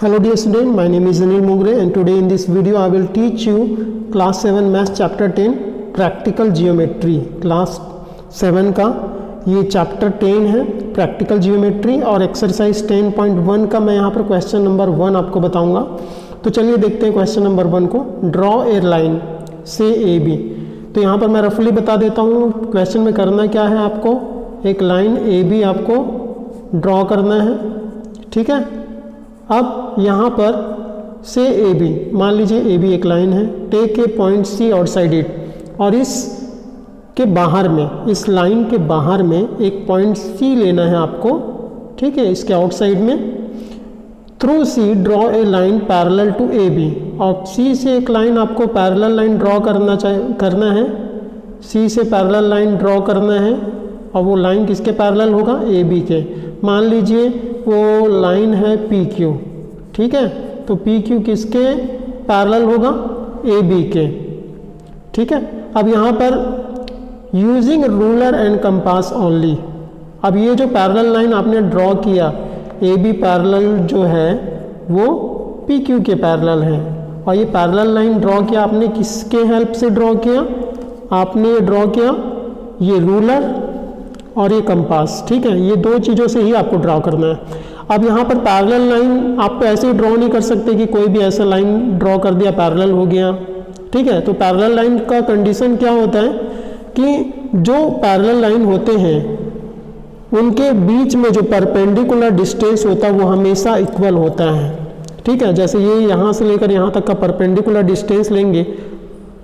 Hello dear student, my name is Anil Mogre and today in this video I will teach you class 7 maths chapter 10 practical geometry। class 7 का ये chapter 10 है practical geometry और exercise 10.1 का मैं यहाँ पर question number 1 आपको बताऊँगा। तो चलिए देखते हैं question number 1 को। draw a line से AB। तो यहाँ पर मैं रफली बता देता हूँ क्वेश्चन में करना क्या है। आपको एक लाइन AB आपको ड्रॉ करना है, ठीक है। अब यहाँ पर से AB, मान लीजिए AB एक लाइन है, take a point C outside it, और इस के बाहर में, इस लाइन के बाहर में एक पॉइंट C लेना है आपको, ठीक है, इसके आउटसाइड में। Through C draw a line parallel to AB, और C से एक लाइन आपको पैरेलल लाइन ड्रॉ करना है, C से पैरेलल लाइन ड्रॉ करना है, और वो लाइन किसके पैरेलल होगा? AB के। मान लीजिए वो लाइन है PQ, ठीक है, तो PQ किसके पैरेलल होगा? AB के, ठीक है। अब यहाँ पर using ruler and compass only, अब ये जो पैरेलल लाइन आपने ड्रॉ किया, AB पैरेलल जो है वो PQ के पैरेलल है, और ये पैरेलल लाइन ड्रॉ किया आपने किसके हेल्प से ड्रॉ किया? आपने ड्रॉ किया ये रूलर और ये कंपास, ठीक है, ये दो चीज़ों से ही आपको ड्रॉ करना है। अब यहाँ पर पैरेलल लाइन आप ऐसे ही ड्रॉ नहीं कर सकते कि कोई भी ऐसा लाइन ड्रॉ कर दिया पैरेलल हो गया, ठीक है। तो पैरेलल लाइन का कंडीशन क्या होता है कि जो पैरेलल लाइन होते हैं उनके बीच में जो परपेंडिकुलर डिस्टेंस होता है वो हमेशा इक्वल होता है, ठीक है। जैसे ये यहाँ से लेकर यहाँ तक का परपेंडिकुलर डिस्टेंस लेंगे,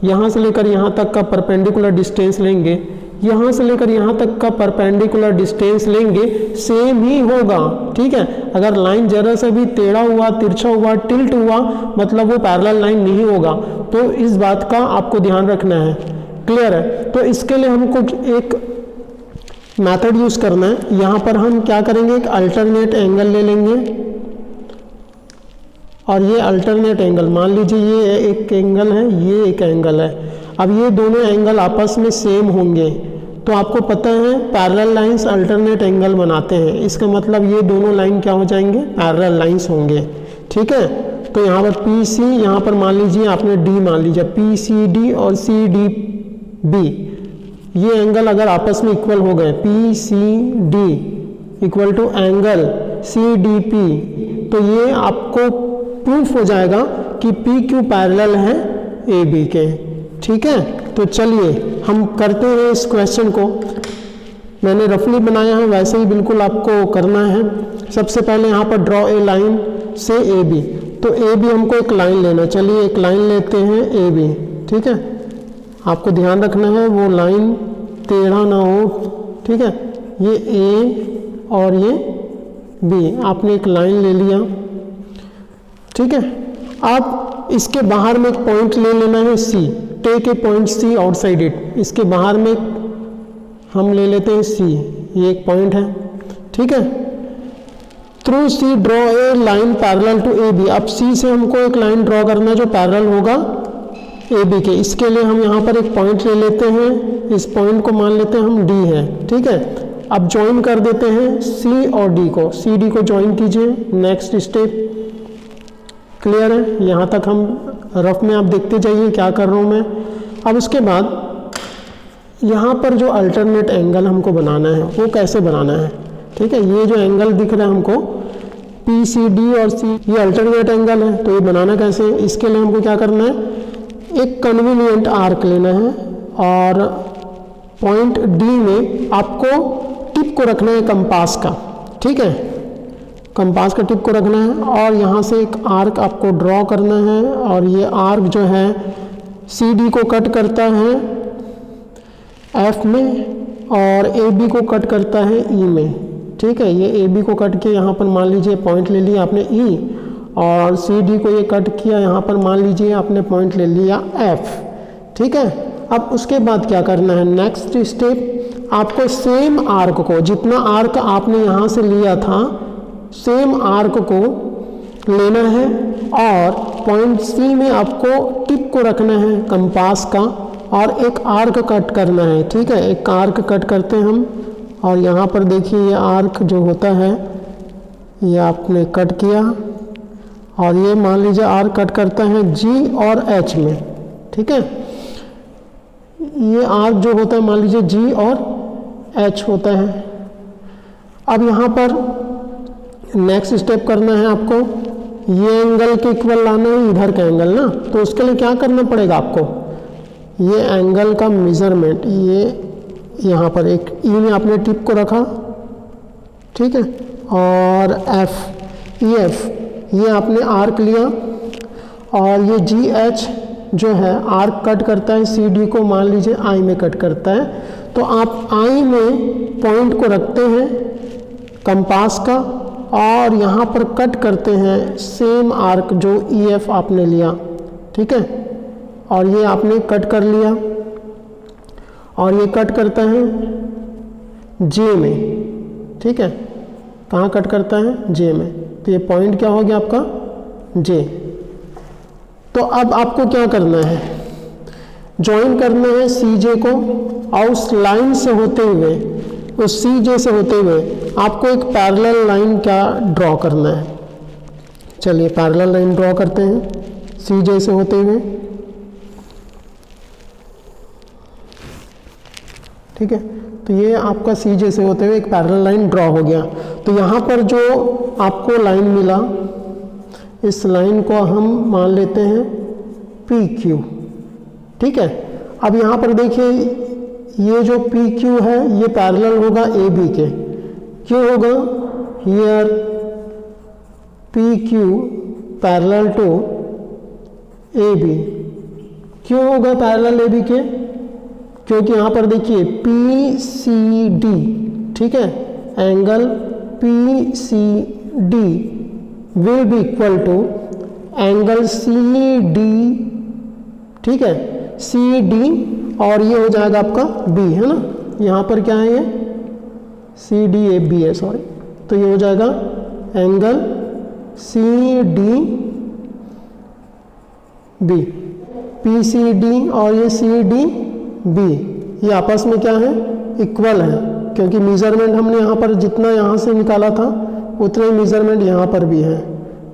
यहाँ से लेकर यहाँ तक का परपेंडिकुलर डिस्टेंस लेंगे, यहाँ से लेकर यहाँ तक का परपेंडिकुलर डिस्टेंस लेंगे, सेम ही होगा, ठीक है। अगर लाइन जरा सा भी टेढ़ा हुआ, तिरछा हुआ, टिल्ट हुआ, मतलब वो पैरेलल लाइन नहीं होगा। तो इस बात का आपको ध्यान रखना है, क्लियर है। तो इसके लिए हमको एक मेथड यूज करना है। यहाँ पर हम क्या करेंगे, एक अल्टरनेट एंगल ले लेंगे, और ये अल्टरनेट एंगल, मान लीजिए ये एक एंगल है, ये एक एंगल है। अब ये दोनों एंगल आपस में सेम होंगे, तो आपको पता है पैरेलल लाइंस अल्टरनेट एंगल बनाते हैं, इसका मतलब ये दोनों लाइन क्या हो जाएंगे? पैरेलल लाइंस होंगे, ठीक है। तो यहाँ पर PC, यहाँ पर मान लीजिए आपने D मान लीजिए, PCD और CDB, ये एंगल अगर आपस में इक्वल हो गए, PCD equal to angle CDP, तो ये आपको प्रूफ हो जाएगा कि PQ पैरेलल है AB के, ठीक है। तो चलिए हम करते हैं इस क्वेश्चन को। मैंने रफली बनाया है, वैसे ही बिल्कुल आपको करना है। सबसे पहले यहाँ पर ड्रॉ ए लाइन से AB, तो AB हमको एक लाइन लेना, चलिए एक लाइन लेते हैं AB, ठीक है। आपको ध्यान रखना है वो लाइन टेढ़ा ना हो, ठीक है। ये A और ये B, आपने एक लाइन ले लिया, ठीक है। अब इसके बाहर में एक पॉइंट ले लेना है C, take a point C outside it, इसके बाहर में हम ले लेते हैं C, ये एक पॉइंट है, ठीक है। Through C draw a line parallel to AB, अब C से हमको एक लाइन ड्रॉ करना है जो पैरेलल होगा AB के। इसके लिए हम यहाँ पर एक पॉइंट ले लेते हैं, इस पॉइंट को मान लेते हैं हम D है, ठीक है। अब ज्वाइन कर देते हैं C और D को, CD को ज्वाइन कीजिए। नेक्स्ट स्टेप क्लियर है, यहाँ तक हम रफ में आप देखते जाइए क्या कर रहा हूँ मैं। अब उसके बाद यहाँ पर जो अल्टरनेट एंगल हमको बनाना है वो कैसे बनाना है, ठीक है। ये जो एंगल दिख रहा है हमको PCD और C, ये अल्टरनेट एंगल है, तो ये बनाना कैसे है? इसके लिए हमको क्या करना है, एक कन्वीनियंट आर्क लेना है, और पॉइंट D में आपको टिप को रखना है कंपास का, ठीक है, कंपास का टिप को रखना है, और यहाँ से एक आर्क आपको ड्रॉ करना है, और ये आर्क जो है CD को कट करता है F में, और AB को कट करता है E में, ठीक है। ये AB को कट के यहाँ पर मान लीजिए पॉइंट ले लिया आपने E, और CD को ये कट किया, यहाँ पर मान लीजिए आपने पॉइंट ले लिया F, ठीक है। अब उसके बाद क्या करना है, नेक्स्ट स्टेप, आपको सेम आर्क को, जितना आर्क आपने यहाँ से लिया था, सेम आर्क को लेना है, और पॉइंट C में आपको टिप को रखना है कंपास का, और एक आर्क कट करना है, ठीक है। एक आर्क कट करते हैं हम, और यहाँ पर देखिए ये आर्क जो होता है ये आपने कट किया, और ये मान लीजिए आर कट करता है जी और एच में, ठीक है। ये आर जो होता है मान लीजिए जी और एच होता है। अब यहाँ पर नेक्स्ट स्टेप करना है आपको, ये एंगल के इक्वल लाना है इधर का एंगल ना, तो उसके लिए क्या करना पड़ेगा आपको, ये एंगल का मेजरमेंट, ये यहाँ पर एक ई में आपने टिप को रखा, ठीक है, और एफ ई एफ ये आपने आर्क लिया, और ये जी एच जो है आर्क कट करता है सी डी को, मान लीजिए आई में कट करता है, तो आप आई में पॉइंट को रखते हैं कंपास का, और यहाँ पर कट करते हैं सेम आर्क जो ई एफ आपने लिया, ठीक है, और ये आपने कट कर लिया, और ये कट करता है जे में, ठीक है, कहाँ कट करता है जे में, तो ये पॉइंट क्या हो गया आपका जे। तो अब आपको क्या करना है, ज्वाइन करना है सी जे को, और उस लाइन से होते हुए, उस सी जे से होते हुए आपको एक पैरेलल लाइन क्या ड्रॉ करना है। चलिए पैरेलल लाइन ड्रॉ करते हैं सी जे से होते हुए, ठीक है। तो ये आपका सी जे से होते हुए एक पैरेलल लाइन ड्रॉ हो गया। तो यहाँ पर जो आपको लाइन मिला, इस लाइन को हम मान लेते हैं पी क्यू, ठीक है। अब यहाँ पर देखिए ये जो पी क्यू है ये पैरेलल होगा ए बी के, क्यों होगा, here P Q parallel to A B, क्यों होगा पैरेलल ए बी के, क्योंकि यहाँ पर देखिए पी सी डी, ठीक है, angle P C D will be equal to angle C D, ठीक है, सी डी, और ये हो जाएगा आपका बी, है ना, यहाँ पर क्या है ये सी डी ए बी है, सॉरी, तो ये हो जाएगा angle C D B, P C D और ये सी डी बी, ये आपस में क्या है, इक्वल है, क्योंकि मेजरमेंट हमने यहाँ पर जितना यहाँ से निकाला था उतना ही मेजरमेंट यहाँ पर भी है,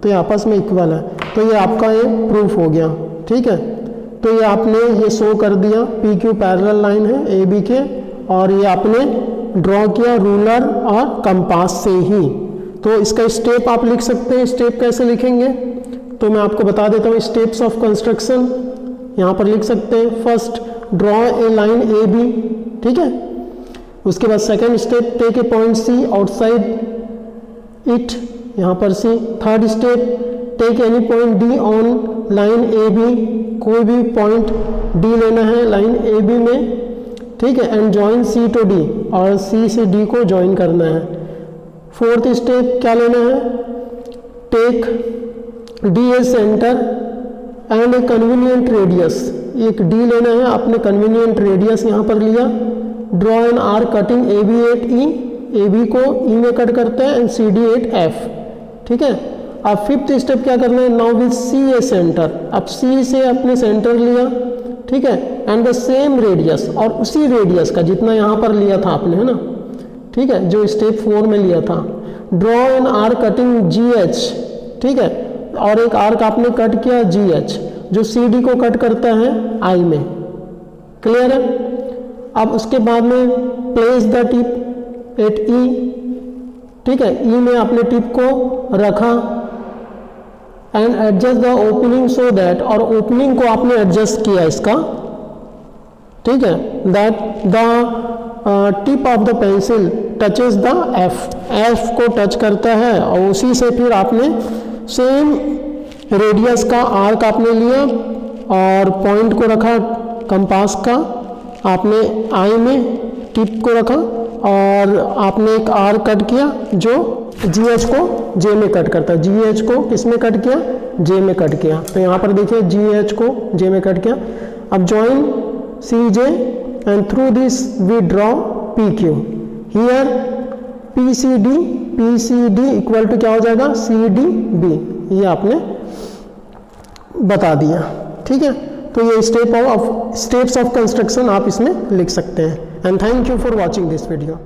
तो ये आपस में इक्वल है। तो ये आपका ये प्रूफ हो गया, ठीक है। तो ये आपने ये शो कर दिया पी क्यू पैरेलल लाइन है ए बी के, और ये आपने ड्रॉ किया रूलर और कंपास से ही। तो इसका स्टेप आप लिख सकते हैं, स्टेप कैसे लिखेंगे तो मैं आपको बता देता हूँ। स्टेप्स ऑफ कंस्ट्रक्शन यहाँ पर लिख सकते हैं, first draw a line A B, ठीक है। उसके बाद second step take a point C outside it, यहाँ पर C. Third step take any point D on line A B, कोई भी पॉइंट डी लेना है लाइन ए बी में, ठीक है, and join C to D, और सी से डी को ज्वाइन करना है। फोर्थ स्टेप क्या लेना है, take D a centre and a convenient radius, एक डी लेना है, आपने कन्वीनियंट रेडियस यहाँ पर लिया। Draw an arc cutting A B at E, A B को ई में कट करते हैं, and C D at F, ठीक है। अब फिफ्थ स्टेप क्या करना है, now with C a centre, अब सी से अपने सेंटर लिया, ठीक है, एंड द सेम रेडियस, और उसी रेडियस का जितना यहाँ पर लिया था आपने, है ना, ठीक है, जो स्टेप 4 में लिया था। Draw an arc cutting G H, ठीक है, और एक आर्क आपने कट किया जी एच, जो सी डी को कट करता है आई में, क्लियर है। अब उसके बाद में प्लेस द टिप एट ई, ठीक है, ई में आपने टिप को रखा, and adjust the opening so that, और ओपनिंग को आपने एडजस्ट किया इसका, ठीक है, that the tip of the pencil touches the F, F को टच करता है, और उसी से फिर आपने सेम रेडियस का आर्क आपने लिया और पॉइंट को रखा कंपास का, आपने आई में टिप को रखा, और आपने एक आर कट किया जो जी एच को जे में कट करता है, जी एच को किस में कट किया, जे में कट किया। तो यहाँ पर देखिए जी एच को जे में कट किया। अब join C J and through this we draw P Q, here P C D equal to क्या हो जाएगा, सी डी बी, ये आपने बता दिया, ठीक है। तो ये स्टेप्स ऑफ कंस्ट्रक्शन आप इसमें लिख सकते हैं। And thank you for watching this video.